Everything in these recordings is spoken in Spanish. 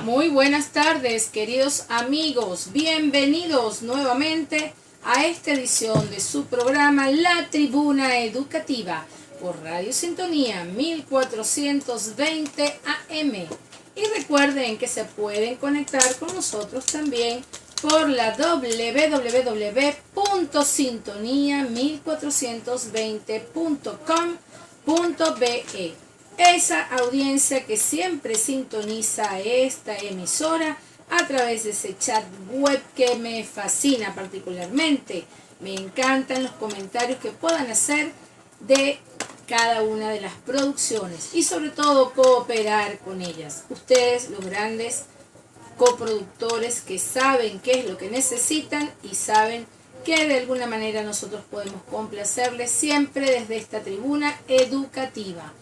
Muy buenas tardes, queridos amigos. Bienvenidos nuevamente a esta edición de su programa La Tribuna Educativa por Radio Sintonía 1420 AM. Y recuerden que se pueden conectar con nosotros también por la www.sintonía1420.com.be. Esa audiencia que siempre sintoniza esta emisora a través de ese chat web que me fascina particularmente. Me encantan los comentarios que puedan hacer de cada una de las producciones y sobre todo cooperar con ellas. Ustedes, los grandes coproductores que saben qué es lo que necesitan y saben que de alguna manera nosotros podemos complacerles siempre desde esta tribuna educativa.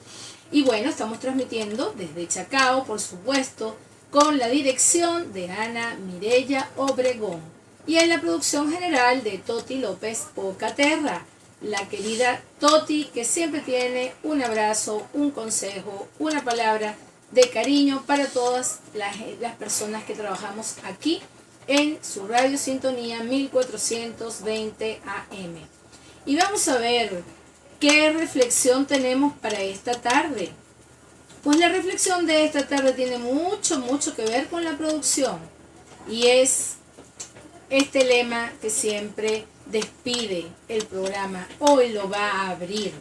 Y bueno, estamos transmitiendo desde Chacao, por supuesto, con la dirección de Ana Mireya Obregón y en la producción general de Toti López Pocaterra, la querida Toti, que siempre tiene un abrazo, un consejo, una palabra de cariño para todas las personas que trabajamos aquí en su radio sintonía 1420 AM. Y vamos a ver ¿qué reflexión tenemos para esta tarde? Pues la reflexión de esta tarde tiene mucho que ver con la producción y es este lema que siempre despide el programa. Hoy lo va a abrir.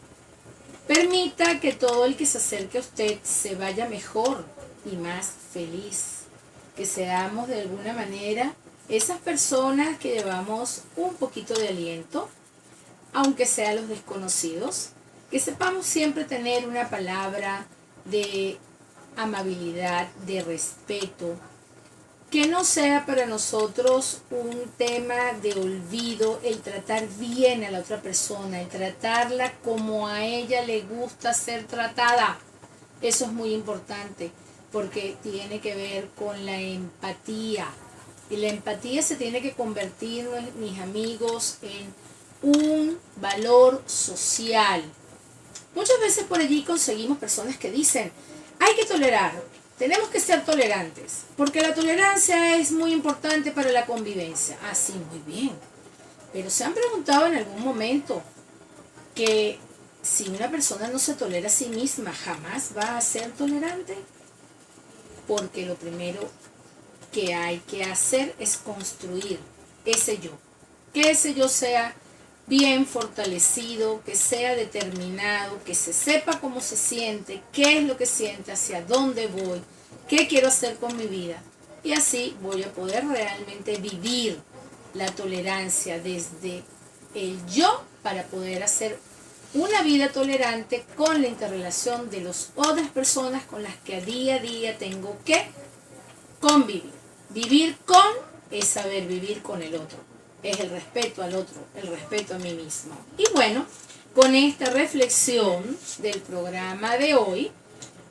Permita que todo el que se acerque a usted se vaya mejor y más feliz. Que seamos de alguna manera esas personas que llevamos un poquito de aliento, aunque sea los desconocidos, que sepamos siempre tener una palabra de amabilidad, de respeto, que no sea para nosotros un tema de olvido el tratar bien a la otra persona, el tratarla como a ella le gusta ser tratada. Eso es muy importante porque tiene que ver con la empatía. Y la empatía se tiene que convertir, mis amigos, en un valor social. Muchas veces por allí conseguimos personas que dicen, hay que tolerar, tenemos que ser tolerantes, porque la tolerancia es muy importante para la convivencia. Así, muy bien. Pero ¿se han preguntado en algún momento que si una persona no se tolera a sí misma, jamás va a ser tolerante? Porque lo primero que hay que hacer es construir ese yo. Que ese yo sea bien fortalecido, que sea determinado, que se sepa cómo se siente, qué es lo que siente, hacia dónde voy, qué quiero hacer con mi vida. Y así voy a poder realmente vivir la tolerancia desde el yo para poder hacer una vida tolerante con la interrelación de las otras personas con las que a día tengo que convivir. Vivir con es saber vivir con el otro. Es el respeto al otro, el respeto a mí mismo. Y bueno, con esta reflexión del programa de hoy,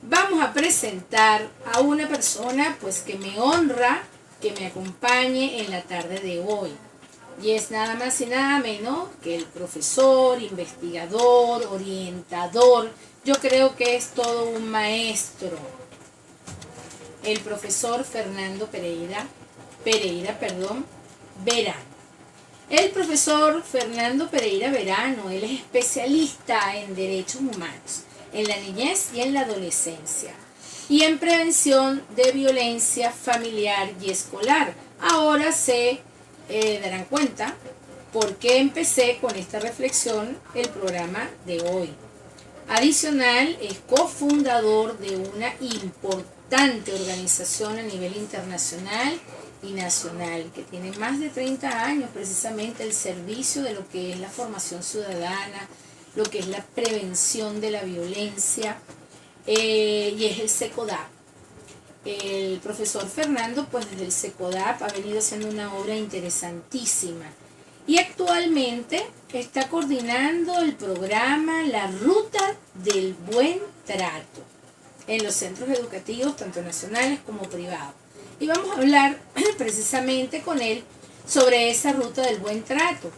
vamos a presentar a una persona pues que me honra que me acompañe en la tarde de hoy. Y es nada más y nada menos que el profesor, investigador, orientador. Yo creo que es todo un maestro. El profesor Fernando Pereira Verano. El profesor Fernando Pereira Verano, él es especialista en derechos humanos, en la niñez y en la adolescencia, y en prevención de violencia familiar y escolar. Ahora se darán cuenta por qué empecé con esta reflexión el programa de hoy. Adicional, es cofundador de una importante organización a nivel internacional y nacional, que tiene más de 30 años precisamente el servicio de lo que es la formación ciudadana, lo que es la prevención de la violencia, y es el SECODAP. El profesor Fernando, pues desde el SECODAP ha venido haciendo una obra interesantísima y actualmente está coordinando el programa La Ruta del Buen Trato en los centros educativos, tanto nacionales como privados. Y vamos a hablar precisamente con él sobre esa ruta del buen trato.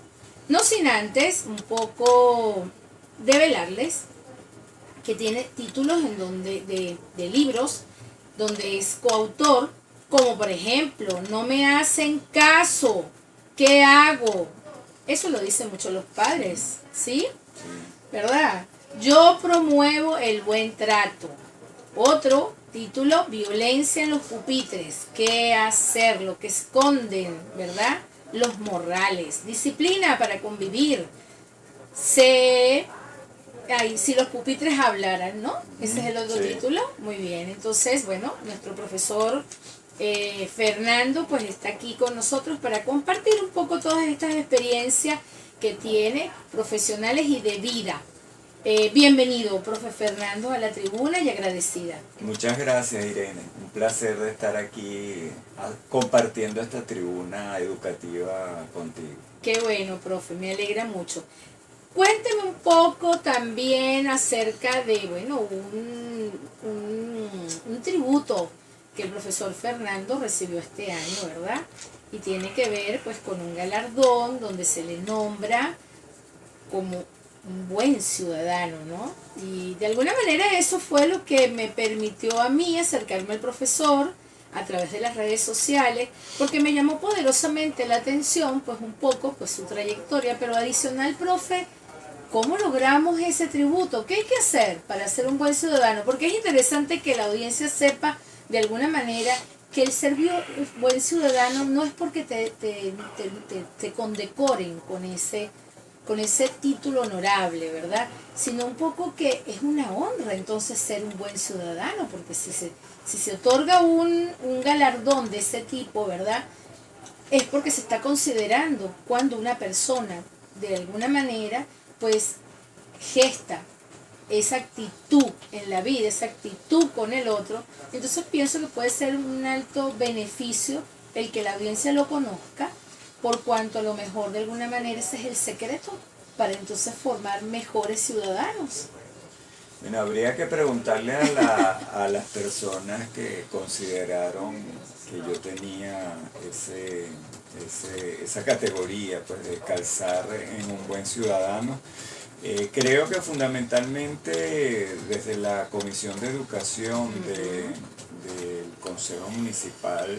No sin antes un poco develarles que tiene títulos en donde, de libros donde es coautor Como por ejemplo, no me hacen caso, ¿qué hago? Eso lo dicen mucho los padres, ¿sí? ¿Verdad? Yo promuevo el buen trato. Otro título, violencia en los pupitres. ¿Qué hacer? Lo que esconden, ¿verdad? Los morrales. Disciplina para convivir. Si los pupitres hablaran, ¿no? Ese es el otro título. Muy bien. Entonces, bueno, nuestro profesor Fernando pues está aquí con nosotros para compartir un poco todas estas experiencias que tiene profesionales y de vida. Bienvenido, profe Fernando, a la tribuna y agradecida. Muchas gracias, Irene. Un placer de estar aquí compartiendo esta tribuna educativa contigo. Qué bueno, profe, me alegra mucho. Cuénteme un poco también acerca de, bueno, un tributo que el profesor Fernando recibió este año, ¿verdad? Y tiene que ver pues con un galardón donde se le nombra como un buen ciudadano, ¿no? Y de alguna manera eso fue lo que me permitió a mí acercarme al profesor a través de las redes sociales, porque me llamó poderosamente la atención, pues un poco, pues su trayectoria, pero adicional, profe, ¿cómo logramos ese tributo? ¿Qué hay que hacer para ser un buen ciudadano? Porque es interesante que la audiencia sepa de alguna manera que el ser buen ciudadano no es porque te condecoren con ese título honorable, ¿verdad? Sino un poco que es una honra entonces ser un buen ciudadano, porque si se otorga un galardón de ese tipo, ¿verdad? Es porque se está considerando cuando una persona de alguna manera pues gesta esa actitud en la vida, esa actitud con el otro. Entonces pienso que puede ser un alto beneficio el que la audiencia lo conozca, por cuanto a lo mejor de alguna manera ese es el secreto para entonces formar mejores ciudadanos. Bueno, habría que preguntarle a las personas que consideraron que yo tenía esa categoría pues, de calzar en un buen ciudadano. Creo que fundamentalmente desde la Comisión de Educación del Consejo Municipal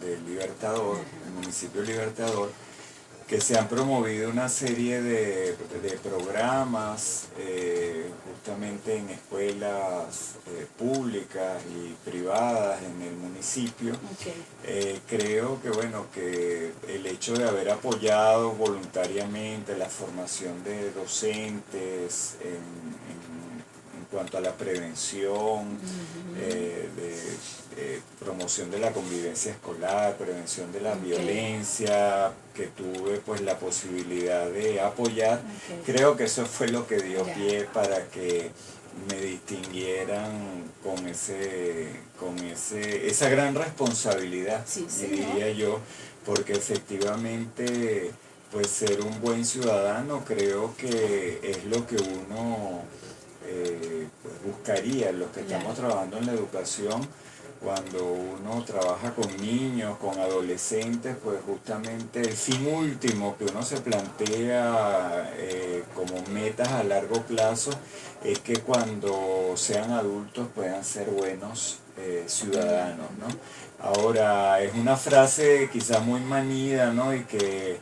del Libertador, el municipio Libertador, que se han promovido una serie de programas justamente en escuelas públicas y privadas en el municipio. Creo que bueno, que el hecho de haber apoyado voluntariamente la formación de docentes en cuanto a la prevención, de promoción de la convivencia escolar, prevención de la violencia, que tuve pues la posibilidad de apoyar, creo que eso fue lo que dio pie para que me distinguieran con esa gran responsabilidad, diría yo, porque efectivamente pues ser un buen ciudadano creo que es lo que uno pues buscaría, los que estamos trabajando en la educación. Cuando uno trabaja con niños, con adolescentes, pues justamente el fin último que uno se plantea como metas a largo plazo es que cuando sean adultos puedan ser buenos ciudadanos, ¿no? Ahora, es una frase quizás muy manida, ¿no? Y que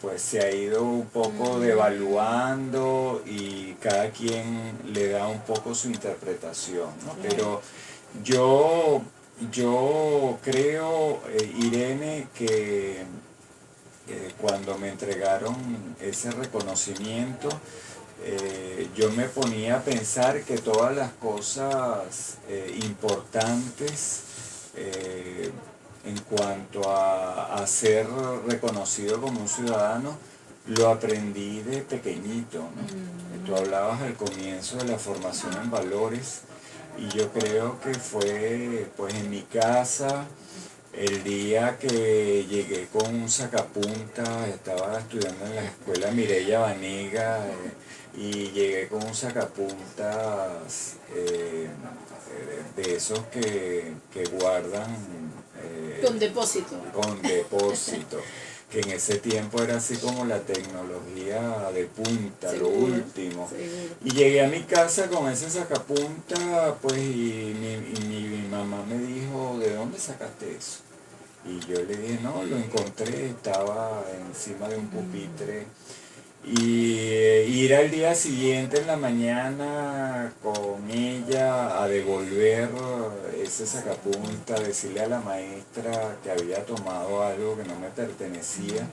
pues se ha ido un poco devaluando y cada quien le da un poco su interpretación, ¿no? Pero yo creo, Irene, que cuando me entregaron ese reconocimiento, yo me ponía a pensar que todas las cosas importantes en cuanto a ser reconocido como un ciudadano, lo aprendí de pequeñito, ¿no? Tú hablabas al comienzo de la formación en valores. Y yo creo que fue pues en mi casa, el día que llegué con un sacapuntas, estaba estudiando en la escuela Mireya Vanega y llegué con un sacapuntas de esos que guardan con depósito. Con depósito. Que en ese tiempo era así como la tecnología de punta, seguro, lo último. Seguro. Y llegué a mi casa con ese sacapunta, pues, y mi mamá me dijo, ¿de dónde sacaste eso? Y yo le dije, no, lo encontré, estaba encima de un pupitre. Y ir al día siguiente en la mañana con ella a devolver ese sacapunta, decirle a la maestra que había tomado algo que no me pertenecía,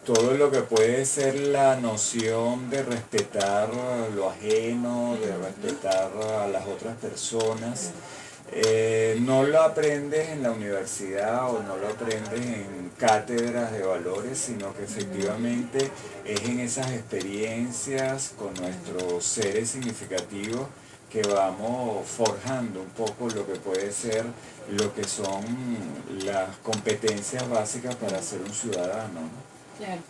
todo lo que puede ser la noción de respetar lo ajeno, de respetar a las otras personas. No lo aprendes en la universidad o no lo aprendes en cátedras de valores, sino que efectivamente es en esas experiencias con nuestros seres significativos que vamos forjando un poco lo que puede ser, lo que son las competencias básicas para ser un ciudadano, ¿no? Claro.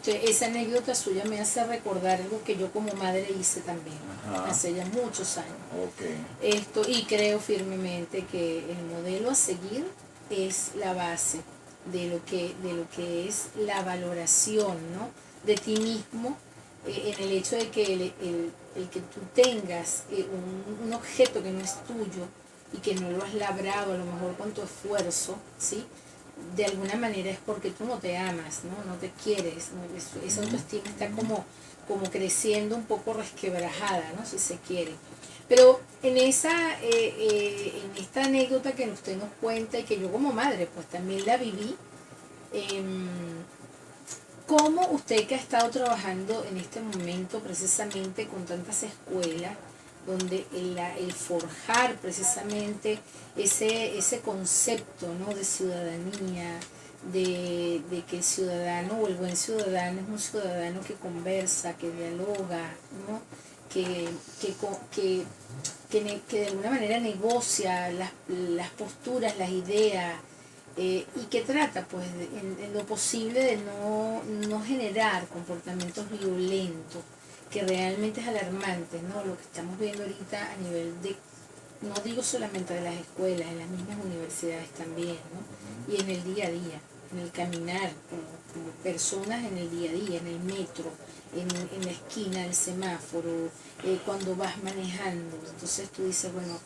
Esa anécdota suya me hace recordar algo que yo como madre hice también, hace ya muchos años. Y creo firmemente que el modelo a seguir es la base de lo que es la valoración, ¿no?, de ti mismo, en el hecho de que el que tú tengas un objeto que no es tuyo y que no lo has labrado a lo mejor con tu esfuerzo, ¿sí?, de alguna manera es porque tú no te amas, no te quieres, ¿no? Esa autoestima está como creciendo un poco resquebrajada, ¿no?, si se quiere. Pero en esta anécdota que usted nos cuenta y que yo como madre pues también la viví, ¿cómo usted, que ha estado trabajando en este momento precisamente con tantas escuelas, donde el forjar precisamente ese concepto, ¿no?, de ciudadanía, de que el ciudadano o el buen ciudadano es un ciudadano que conversa, que dialoga, ¿no?, que de alguna manera negocia las posturas, las ideas, y que trata pues en lo posible de no generar comportamientos violentos, que realmente es alarmante, ¿no?, lo que estamos viendo ahorita a nivel de, no digo solamente de las escuelas, en las mismas universidades también, ¿no?, y en el día a día, en el caminar, como personas en el día a día, en el metro, en la esquina del semáforo, cuando vas manejando. Entonces tú dices, bueno,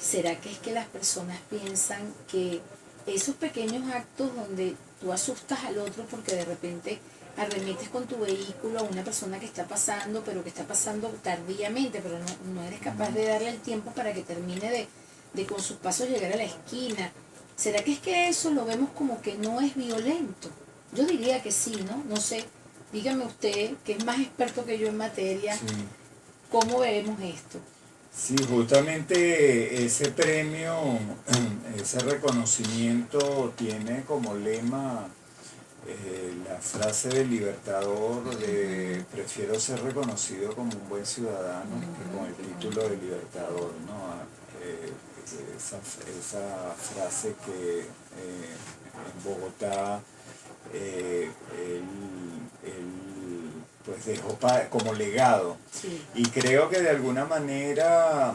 ¿será que es que las personas piensan que esos pequeños actos donde tú asustas al otro porque de repente arremetes con tu vehículo a una persona que está pasando, pero que está pasando tardíamente, pero no eres capaz de darle el tiempo para que termine de con sus pasos llegar a la esquina? ¿Será que es que eso lo vemos como que no es violento? Yo diría que sí, ¿no? No sé, dígame usted, que es más experto que yo en materia, sí, ¿cómo vemos esto? Sí, justamente ese premio, ese reconocimiento tiene como lema la frase del Libertador de prefiero ser reconocido como un buen ciudadano que con el título de Libertador, ¿no? Esa frase que en Bogotá él pues dejó como legado. Sí. Y creo que de alguna manera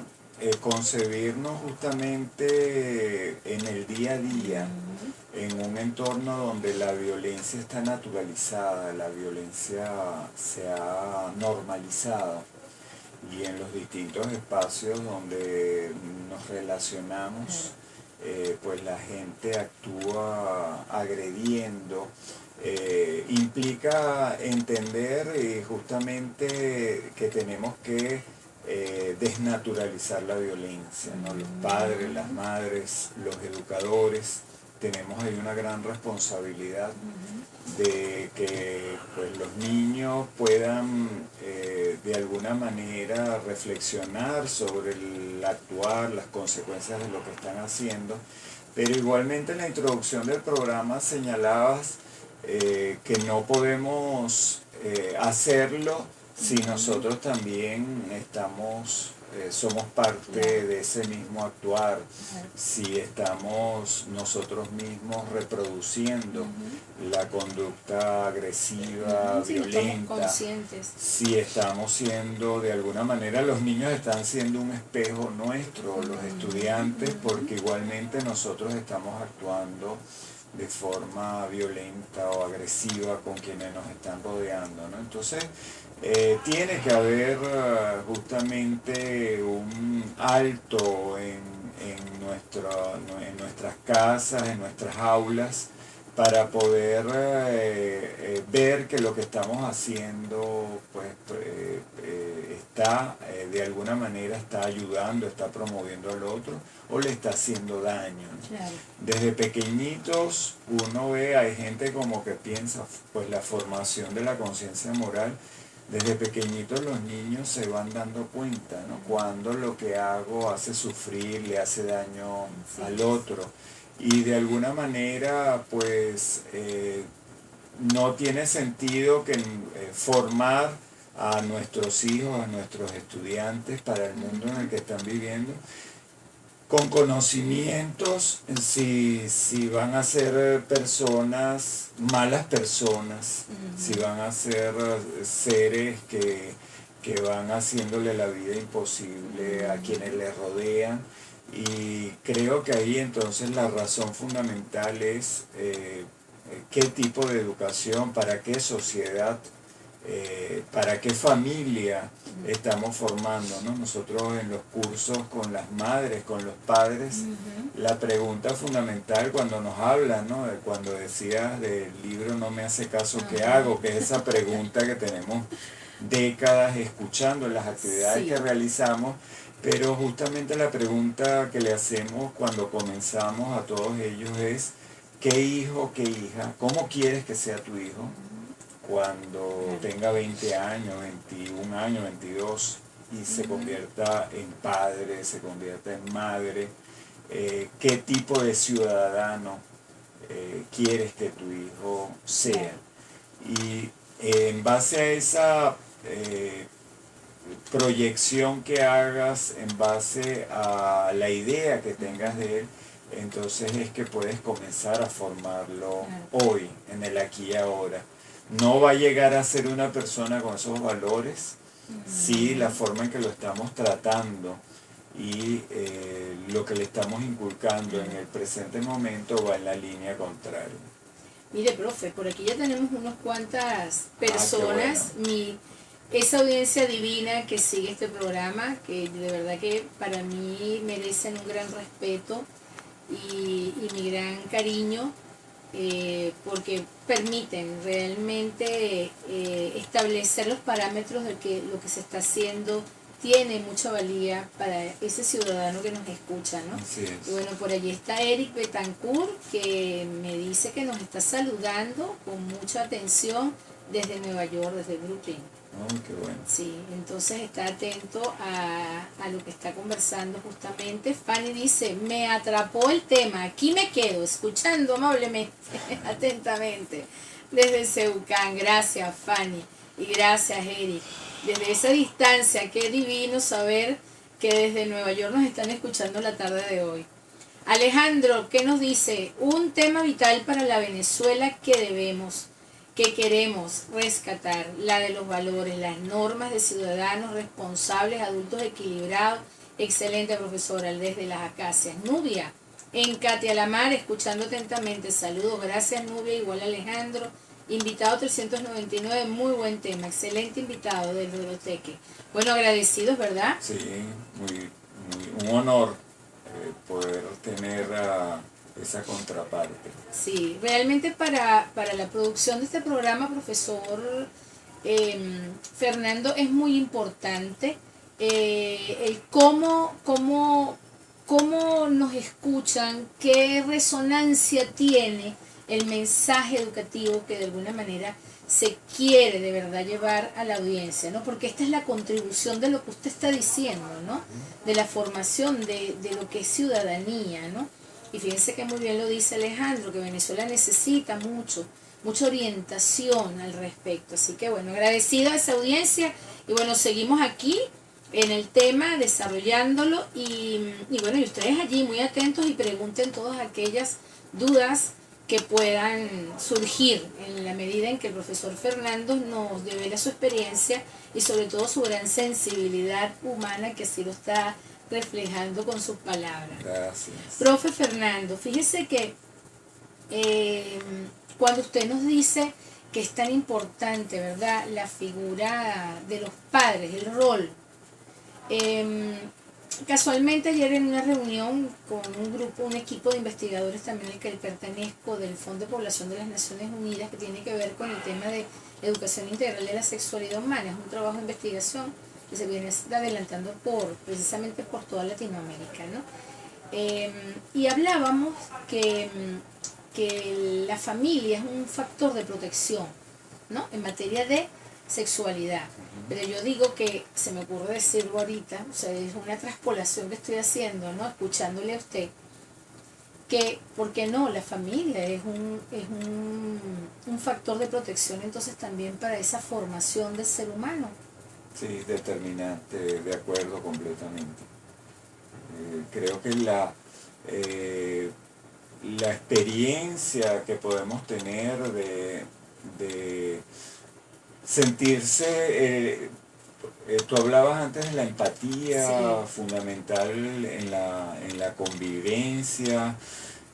concebirnos justamente en el día a día, en un entorno donde la violencia está naturalizada, la violencia se ha normalizado, y en los distintos espacios donde nos relacionamos, pues la gente actúa agrediendo, implica entender justamente que tenemos que desnaturalizar la violencia, ¿no? Los padres, las madres, los educadores, tenemos ahí una gran responsabilidad de que pues, los niños puedan de alguna manera reflexionar sobre el actuar, las consecuencias de lo que están haciendo. Pero igualmente en la introducción del programa señalabas que no podemos hacerlo si nosotros también somos parte de ese mismo actuar, si estamos nosotros mismos reproduciendo la conducta agresiva, violenta, si estamos siendo, de alguna manera, los niños están siendo un espejo nuestro, los estudiantes, porque igualmente nosotros estamos actuando de forma violenta o agresiva con quienes nos están rodeando, ¿no? Entonces, tiene que haber justamente un alto en nuestras casas, en nuestras aulas, para poder ver que lo que estamos haciendo pues está de alguna manera está ayudando, está promoviendo al otro o le está haciendo daño, ¿no? Claro. Desde pequeñitos uno ve, hay gente como que piensa, pues la formación de la conciencia moral, desde pequeñitos los niños se van dando cuenta, ¿no? Cuando lo que hago hace sufrir, le hace daño al otro. Y de alguna manera, pues, no tiene sentido que formar a nuestros hijos, a nuestros estudiantes para el mundo en el que están viviendo, con conocimientos, si van a ser personas, malas personas, si van a ser seres que van haciéndole la vida imposible a quienes les rodean. Y creo que ahí entonces la razón fundamental es qué tipo de educación, para qué sociedad, para qué familia estamos formando, ¿no? Nosotros en los cursos con las madres, con los padres, la pregunta fundamental cuando nos hablan, ¿no? Cuando decías del libro No me hace caso, ¿qué hago? Que es esa pregunta que tenemos décadas escuchando en las actividades que realizamos, pero justamente la pregunta que le hacemos cuando comenzamos a todos ellos es ¿qué hijo, qué hija, cómo quieres que sea tu hijo cuando tenga 20 años, 21 años, 22 y se convierta en padre, se convierta en madre? ¿Qué tipo de ciudadano quieres que tu hijo sea? Y en base a esa proyección que hagas, en base a la idea que tengas de él, entonces es que puedes comenzar a formarlo hoy, en el aquí y ahora. No va a llegar a ser una persona con esos valores si la forma en que lo estamos tratando y lo que le estamos inculcando en el presente momento va en la línea contraria. Mire, profe, por aquí ya tenemos unas cuantas personas, esa audiencia divina que sigue este programa, que de verdad que para mí merecen un gran respeto y mi gran cariño, porque permiten realmente establecer los parámetros de que lo que se está haciendo tiene mucha valía para ese ciudadano que nos escucha, ¿no? Así es. Y bueno, por allí está Eric Betancourt, que me dice que nos está saludando con mucha atención desde Nueva York, desde Brooklyn. Oh, qué bueno. Sí, entonces está atento a lo que está conversando justamente. Fanny dice, me atrapó el tema, aquí me quedo, escuchando amablemente, atentamente, desde Ceucán. Gracias, Fanny, y gracias, Eric. Desde esa distancia, qué divino saber que desde Nueva York nos están escuchando la tarde de hoy. Alejandro, ¿qué nos dice? Un tema vital para la Venezuela que queremos rescatar, la de los valores, las normas de ciudadanos responsables, adultos equilibrados. Excelente, profesora, desde las Acacias. Nubia, en Catialamar, escuchando atentamente. Saludos, gracias Nubia, igual Alejandro. Invitado 399, muy buen tema, excelente invitado del Biblioteque. Bueno, agradecidos, ¿verdad? Sí, un honor poder tener esa contraparte. Sí, realmente para la producción de este programa, profesor Fernando, es muy importante el cómo nos escuchan, qué resonancia tiene el mensaje educativo que de alguna manera se quiere de verdad llevar a la audiencia, ¿no? Porque esta es la contribución de lo que usted está diciendo, ¿no? De la formación de lo que es ciudadanía, ¿no? Y fíjense que muy bien lo dice Alejandro, que Venezuela necesita mucha orientación al respecto. Así que bueno, agradecido a esa audiencia y bueno, seguimos aquí en el tema, desarrollándolo y bueno, y ustedes allí muy atentos y pregunten todas aquellas dudas que puedan surgir en la medida en que el profesor Fernando nos devela su experiencia y sobre todo su gran sensibilidad humana que así lo está reflejando con sus palabras. Gracias. Profe Fernando, fíjese que cuando usted nos dice que es tan importante, ¿verdad?, la figura de los padres, el rol, casualmente ayer en una reunión con un grupo, un equipo de investigadores también al que pertenezco del Fondo de Población de las Naciones Unidas, que tiene que ver con el tema de educación integral de la sexualidad humana, es un trabajo de investigación que se viene adelantando precisamente por toda Latinoamérica, ¿no? Y hablábamos que la familia es un factor de protección, ¿no? En materia de sexualidad. Pero yo digo que, se me ocurre decirlo ahorita, o sea, es una traspolación que estoy haciendo, ¿no? Escuchándole a usted, que, ¿por qué no? La familia es un factor de protección entonces también para esa formación del ser humano. Sí, determinante, de acuerdo completamente. Creo que la experiencia que podemos tener de sentirse, tú hablabas antes de la empatía, sí, fundamental en la convivencia,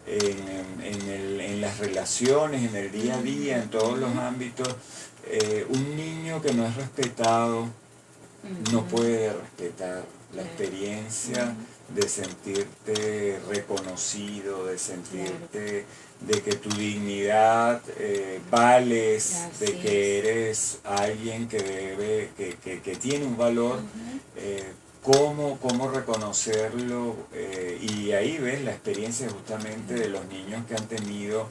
en las relaciones, en el día a día, en todos los ámbitos. Un niño que no es respetado no puede respetar la experiencia de sentirte reconocido, de sentirte de que tu dignidad vales, de que eres alguien que debe, que tiene un valor, cómo reconocerlo, y ahí ves la experiencia justamente de los niños que han tenido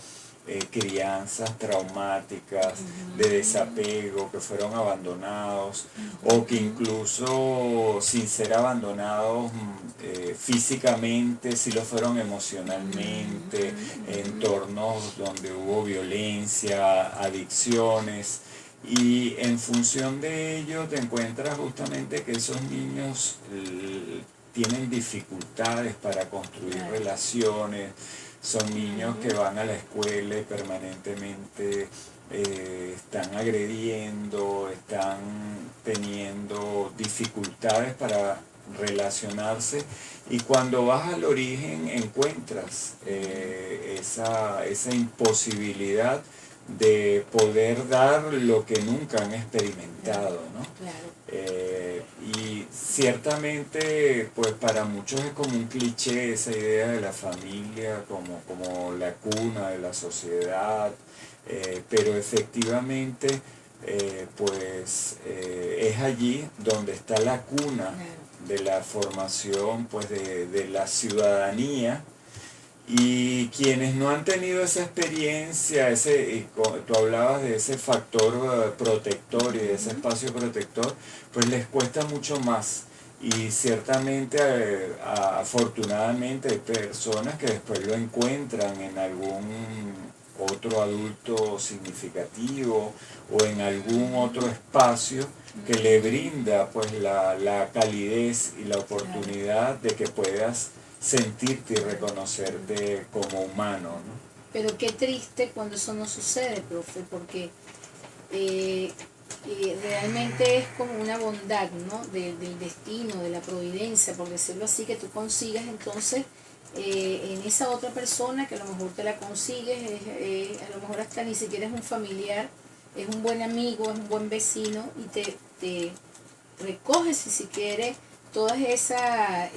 crianzas traumáticas, de desapego, que fueron abandonados, o que incluso sin ser abandonados físicamente, sí lo fueron emocionalmente, entornos donde hubo violencia, adicciones, y en función de ello te encuentras justamente que esos niños tienen dificultades para construir relaciones. Son niños que van a la escuela y permanentemente están agrediendo, están teniendo dificultades para relacionarse, y cuando vas al origen encuentras esa imposibilidad de poder dar lo que nunca han experimentado, ¿no? Y ciertamente, pues para muchos es como un cliché esa idea de la familia como la cuna de la sociedad, pero efectivamente, es allí donde está la cuna de la formación, pues de la ciudadanía. Y quienes no han tenido esa experiencia, tú hablabas de ese factor protector y de ese espacio protector, pues les cuesta mucho más. Y ciertamente, afortunadamente, hay personas que después lo encuentran en algún otro adulto significativo o en algún otro espacio que le brinda pues la calidez y la oportunidad de que puedas sentirte y reconocerte como humano, ¿no? Pero qué triste cuando eso no sucede, profe, porque realmente es como una bondad, ¿no? Del destino, de la providencia, por decirlo así, que tú consigas entonces en esa otra persona, que a lo mejor te la consigues, a lo mejor hasta ni siquiera es un familiar, es un buen amigo, es un buen vecino, y te recoges, si quiere, todas esas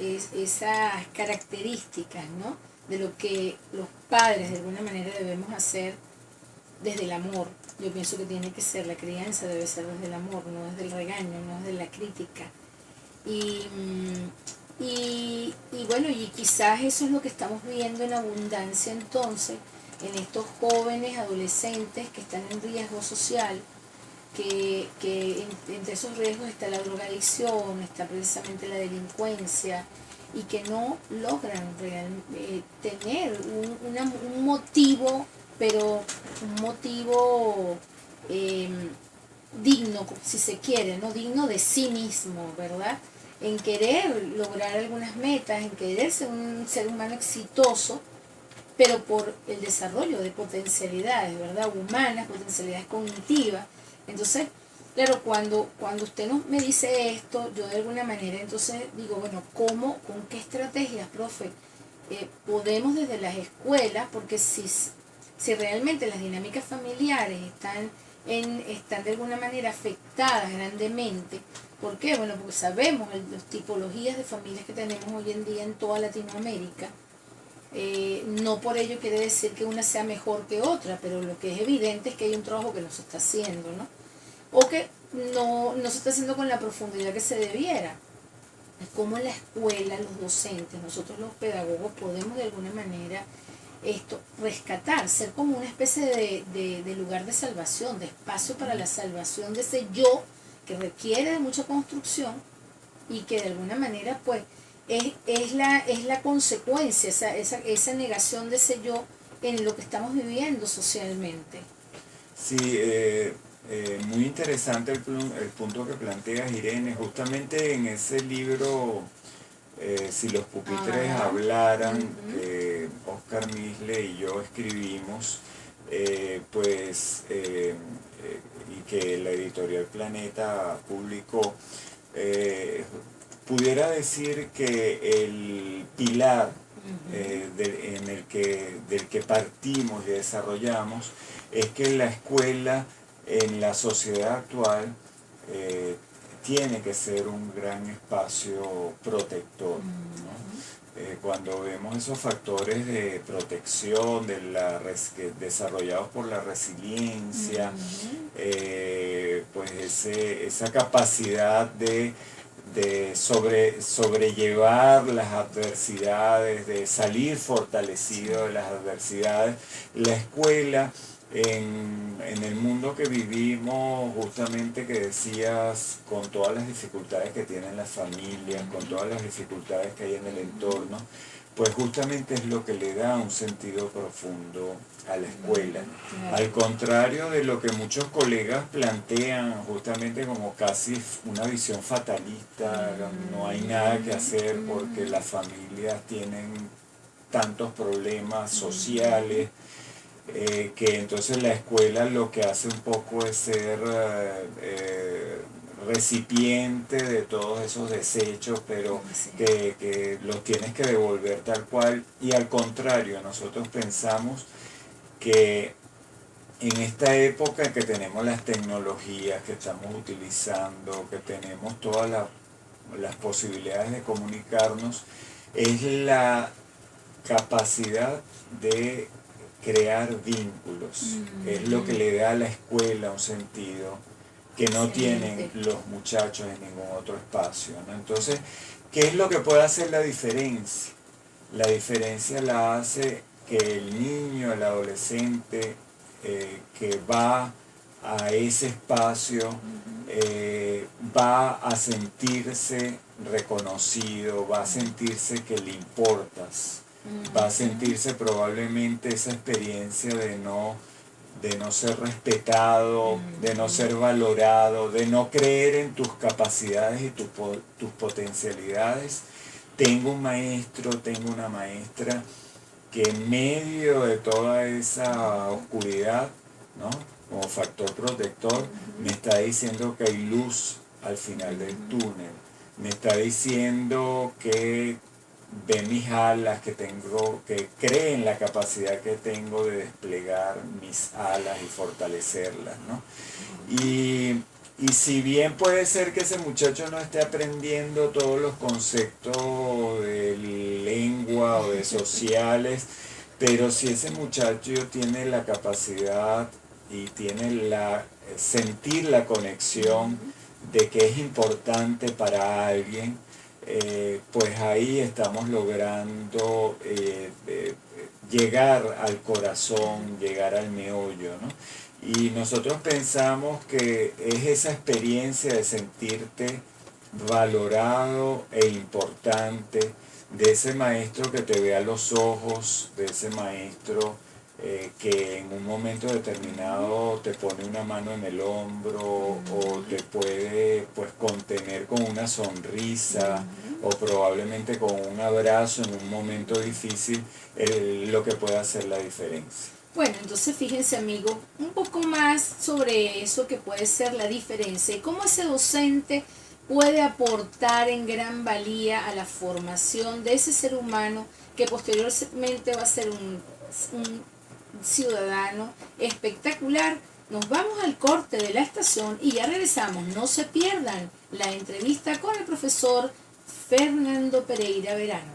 características, ¿no? De lo que los padres de alguna manera debemos hacer desde el amor. Yo pienso que tiene que ser, la crianza debe ser desde el amor, no desde el regaño, no desde la crítica. Y bueno, y quizás eso es lo que estamos viendo en abundancia entonces, en estos jóvenes adolescentes que están en riesgo social, que entre esos riesgos está la drogadicción, está precisamente la delincuencia, y que no logran tener un motivo, pero un motivo digno, si se quiere, ¿no? Digno de sí mismo, ¿verdad? En querer lograr algunas metas, en querer ser un ser humano exitoso, pero por el desarrollo de potencialidades, ¿verdad? Humanas, potencialidades cognitivas. Entonces, claro, cuando usted me dice esto, yo de alguna manera entonces digo, bueno, ¿cómo, con qué estrategias, profe, podemos desde las escuelas? Porque si realmente las dinámicas familiares están están de alguna manera afectadas grandemente. ¿Por qué? Bueno, porque sabemos las tipologías de familias que tenemos hoy en día en toda Latinoamérica. No por ello quiere decir que una sea mejor que otra, pero lo que es evidente es que hay un trabajo que no se está haciendo, ¿no? O que no se está haciendo con la profundidad que se debiera. Como en la escuela, los docentes, nosotros los pedagogos podemos de alguna manera rescatar, ser como una especie de lugar de salvación, de espacio para la salvación de ese yo que requiere de mucha construcción y que de alguna manera pues es la consecuencia, esa negación de ese yo en lo que estamos viviendo socialmente. Sí, muy interesante el punto que planteas, Irene. Justamente en ese libro, Si los pupitres hablaran, que Oscar Misle y yo escribimos, y que la editorial Planeta publicó, pudiera decir que el pilar del que partimos y desarrollamos es que la escuela en la sociedad actual tiene que ser un gran espacio protector, ¿no? Cuando vemos esos factores de protección desarrollados por la resiliencia, pues esa capacidad de sobrellevar las adversidades, de salir fortalecido de las adversidades, la escuela en el mundo que vivimos, justamente que decías, con todas las dificultades que tienen las familias, con todas las dificultades que hay en el entorno, pues justamente es lo que le da un sentido profundo a la escuela. Al contrario de lo que muchos colegas plantean justamente como casi una visión fatalista, no hay nada que hacer porque las familias tienen tantos problemas sociales, que entonces la escuela lo que hace un poco es ser recipiente de todos esos desechos, pero que los tienes que devolver tal cual. Y al contrario, nosotros pensamos que en esta época en que tenemos las tecnologías que estamos utilizando, que tenemos todas las posibilidades de comunicarnos, es la capacidad de crear vínculos. Es lo que le da a la escuela un sentido que no tienen los muchachos en ningún otro espacio, ¿no? Entonces, ¿qué es lo que puede hacer la diferencia? La diferencia la hace que el niño, el adolescente que va a ese espacio va a sentirse reconocido, va a sentirse que le importas, va a sentirse probablemente esa experiencia de no ser respetado, de no ser valorado, de no creer en tus capacidades y tus potencialidades. Tengo un maestro, tengo una maestra que en medio de toda esa oscuridad, ¿no?, como factor protector, me está diciendo que hay luz al final del túnel. Me está diciendo que ve mis alas, que cree en la capacidad que tengo de desplegar mis alas y fortalecerlas, ¿no? Y si bien puede ser que ese muchacho no esté aprendiendo todos los conceptos de lengua o de sociales, pero si ese muchacho tiene la capacidad y tiene sentir la conexión de que es importante para alguien, pues ahí estamos logrando llegar al corazón, llegar al meollo, ¿no? Y nosotros pensamos que es esa experiencia de sentirte valorado e importante, de ese maestro que te ve a los ojos, de ese maestro que en un momento determinado te pone una mano en el hombro o te puede pues contener con una sonrisa o probablemente con un abrazo en un momento difícil, lo que puede hacer la diferencia. Bueno, entonces fíjense, amigos, un poco más sobre eso que puede ser la diferencia y cómo ese docente puede aportar en gran valía a la formación de ese ser humano que posteriormente va a ser un ciudadano espectacular Nos vamos al corte de la estación y ya regresamos. No se pierdan la entrevista con el profesor Fernando Pereira Verano.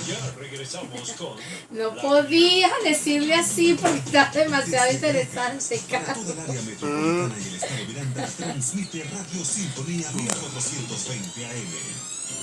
Ya regresamos con... No podías decirle así porque está demasiado interesante. Para toda el área metropolitana y el estado Miranda, transmite Radio Sintonía 1420 AM.